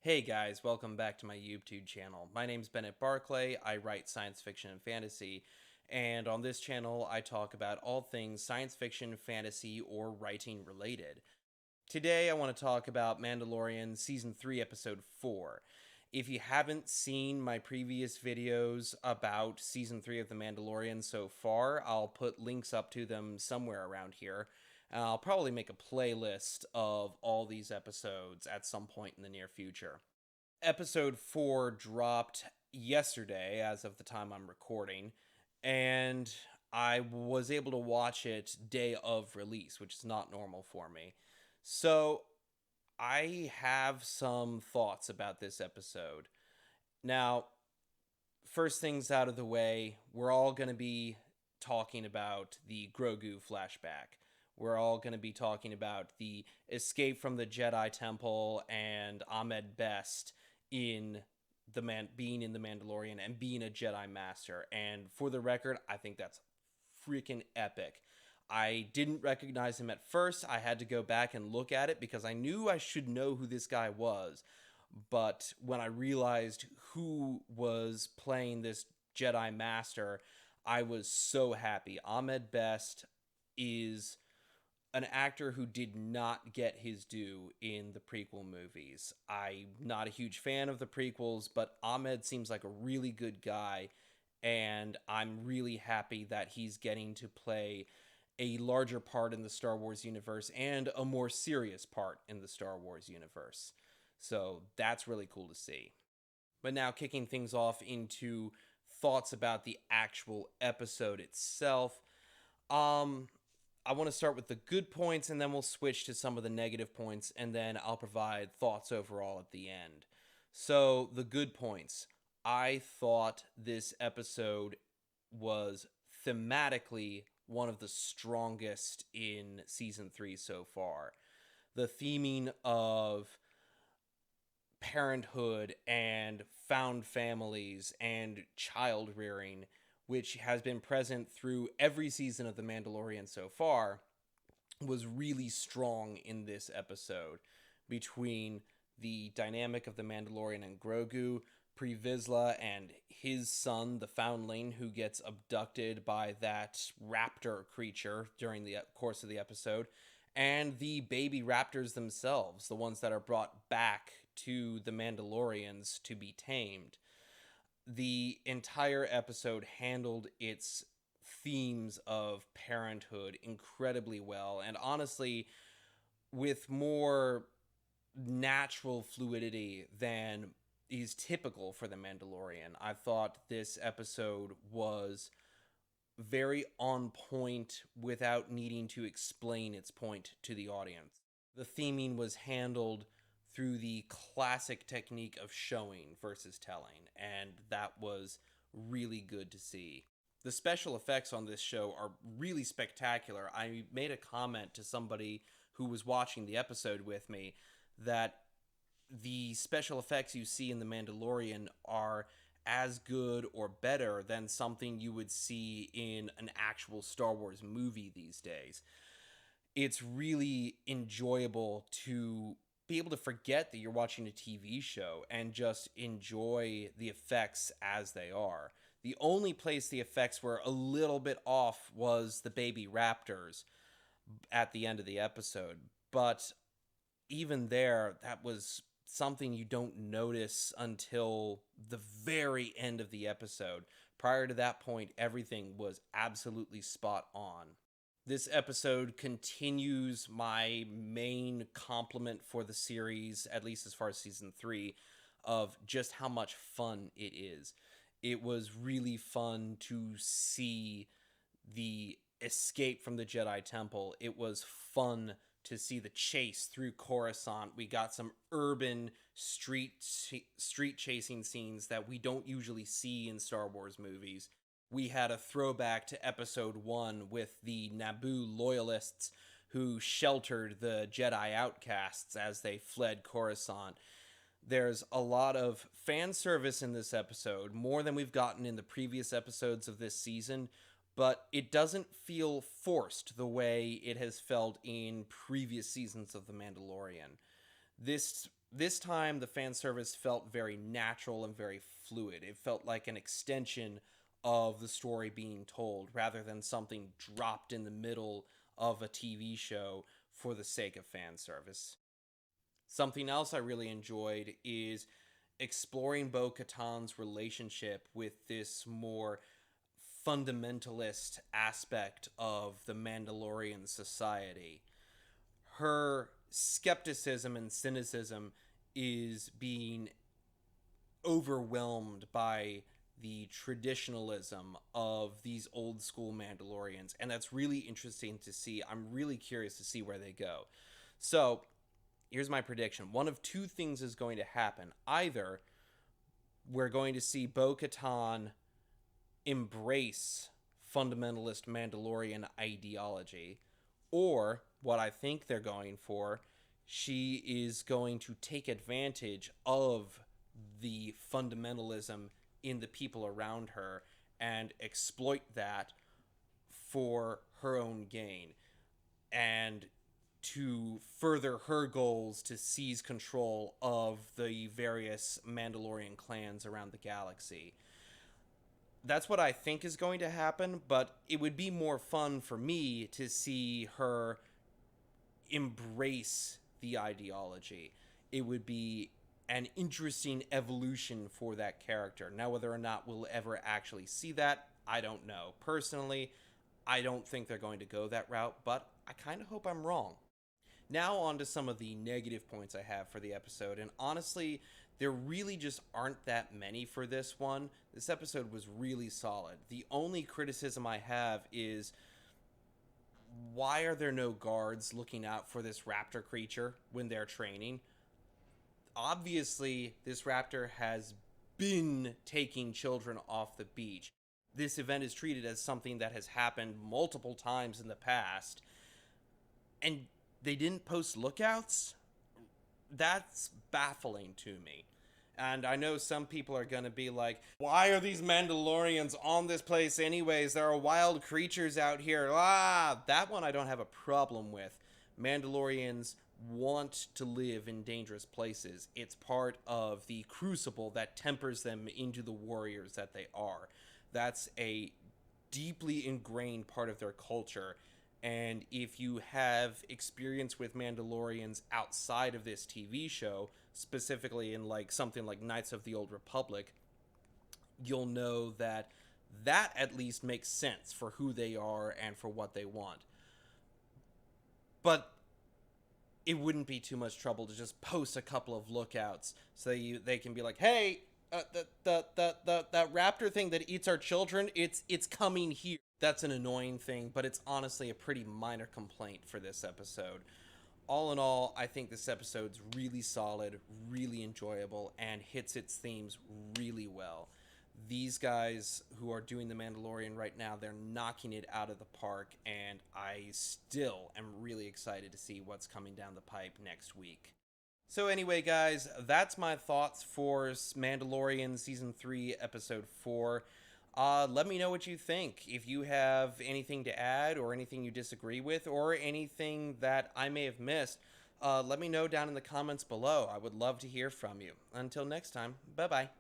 Hey guys, welcome back to my YouTube channel. My name's Bennett Barclay. I write science fiction and fantasy, and on this channel I talk about all things science fiction, fantasy, or writing related. Today I want to talk about Mandalorian Season 3, Episode 4. If you haven't seen my previous videos about Season 3 of The Mandalorian so far, I'll put links up to them somewhere around here. And I'll probably make a playlist of all these episodes at some point in the near future. Episode 4 dropped yesterday, as of the time I'm recording, and I was able to watch it day of release, which is not normal for me. So, I have some thoughts about this episode. Now, first things out of the way, we're all going to be talking about the Grogu flashback. We're all going to be talking about the escape from the Jedi Temple and Ahmed Best in being in the Mandalorian and being a Jedi Master. And for the record, I think that's freaking epic. I didn't recognize him at first. I had to go back and look at it because I knew I should know who this guy was. But when I realized who was playing this Jedi Master, I was so happy. Ahmed Best is an actor who did not get his due in the prequel movies. I'm not a huge fan of the prequels, but Ahmed seems like a really good guy, and I'm really happy that he's getting to play a larger part in the Star Wars universe and a more serious part in the Star Wars universe. So that's really cool to see. But now, kicking things off into thoughts about the actual episode itself. Um, I want to start with the good points and then we'll switch to some of the negative points and then I'll provide thoughts overall at the end. So, the good points. I thought this episode was thematically one of the strongest in season 3 so far. The theming of parenthood and found families and child rearing, which has been present through every season of The Mandalorian so far, was really strong in this episode between the dynamic of the Mandalorian and Grogu, Pre Vizsla and his son, the foundling, who gets abducted by that raptor creature during the course of the episode, and the baby raptors themselves, the ones that are brought back to the Mandalorians to be tamed. The entire episode handled its themes of parenthood incredibly well, and honestly, with more natural fluidity than is typical for the Mandalorian. I thought this episode was very on point without needing to explain its point to the audience. The theming was handled through the classic technique of showing versus telling, and that was really good to see. The special effects on this show are really spectacular. I made a comment to somebody who was watching the episode with me that the special effects you see in The Mandalorian are as good or better than something you would see in an actual Star Wars movie these days. It's really enjoyable to be able to forget that you're watching a TV show and just enjoy the effects as they are. The only place the effects were a little bit off was the baby raptors at the end of the episode. But even there, that was something you don't notice until the very end of the episode. Prior to that point, everything was absolutely spot on. This episode continues my main compliment for the series, at least as far as season 3, of just how much fun it is. It was really fun to see the escape from the Jedi Temple. It was fun to see the chase through Coruscant. We got some urban street chasing scenes that we don't usually see in Star Wars movies. We had a throwback to episode 1 with the Naboo loyalists who sheltered the Jedi outcasts as they fled Coruscant. There's a lot of fan service in this episode, more than we've gotten in the previous episodes of this season, but it doesn't feel forced the way it has felt in previous seasons of The Mandalorian. This This time, the fan service felt very natural and very fluid. It felt like an extension of the story being told rather than something dropped in the middle of a TV show for the sake of fan service. Something else I really enjoyed is exploring Bo Katan's relationship with this more fundamentalist aspect of the Mandalorian society. Her skepticism and cynicism is being overwhelmed by the traditionalism of these old school Mandalorians, and that's really interesting to see. I'm really curious to see where they go. So, here's my prediction. One of two things is going to happen. Either we're going to see Bo Katan embrace fundamentalist Mandalorian ideology, or what I think they're going for, she is going to take advantage of the fundamentalism in the people around her and exploit that for her own gain and to further her goals to seize control of the various Mandalorian clans around the galaxy. That's what I think is going to happen, but it would be more fun for me to see her embrace the ideology. It would be an interesting evolution for that character. Now, whether or not we'll ever actually see that, I don't know. Personally, I don't think they're going to go that route, but I kind of hope I'm wrong. Now, on to some of the negative points I have for the episode, and honestly, there really just aren't that many for this one. This episode was really solid. The only criticism I have is, why are there no guards looking out for this raptor creature when they're training? Obviously, this raptor has been taking children off the beach. This event is treated as something that has happened multiple times in the past, and they didn't post lookouts? That's baffling to me. And I know some people are going to be like, why are these Mandalorians on this place anyways? There are wild creatures out here. That one I don't have a problem with. Mandalorians want to live in dangerous places. It's part of the crucible that tempers them into the warriors that they are. That's a deeply ingrained part of their culture. And if you have experience with Mandalorians outside of this TV show, specifically in like something like Knights of the Old Republic, you'll know that that at least makes sense for who they are and for what they want. But it wouldn't be too much trouble to just post a couple of lookouts so they can be like, hey, that raptor thing that eats our children, it's coming here. That's an annoying thing, but it's honestly a pretty minor complaint for this episode. All in all, I think this episode's really solid, really enjoyable, and hits its themes really well. These guys who are doing The Mandalorian right now, they're knocking it out of the park, and I still am really excited to see what's coming down the pipe next week. So anyway, guys, that's my thoughts for Mandalorian Season 3, Episode 4. Let me know what you think. If you have anything to add or anything you disagree with or anything that I may have missed, let me know down in the comments below. I would love to hear from you. Until next time, bye-bye.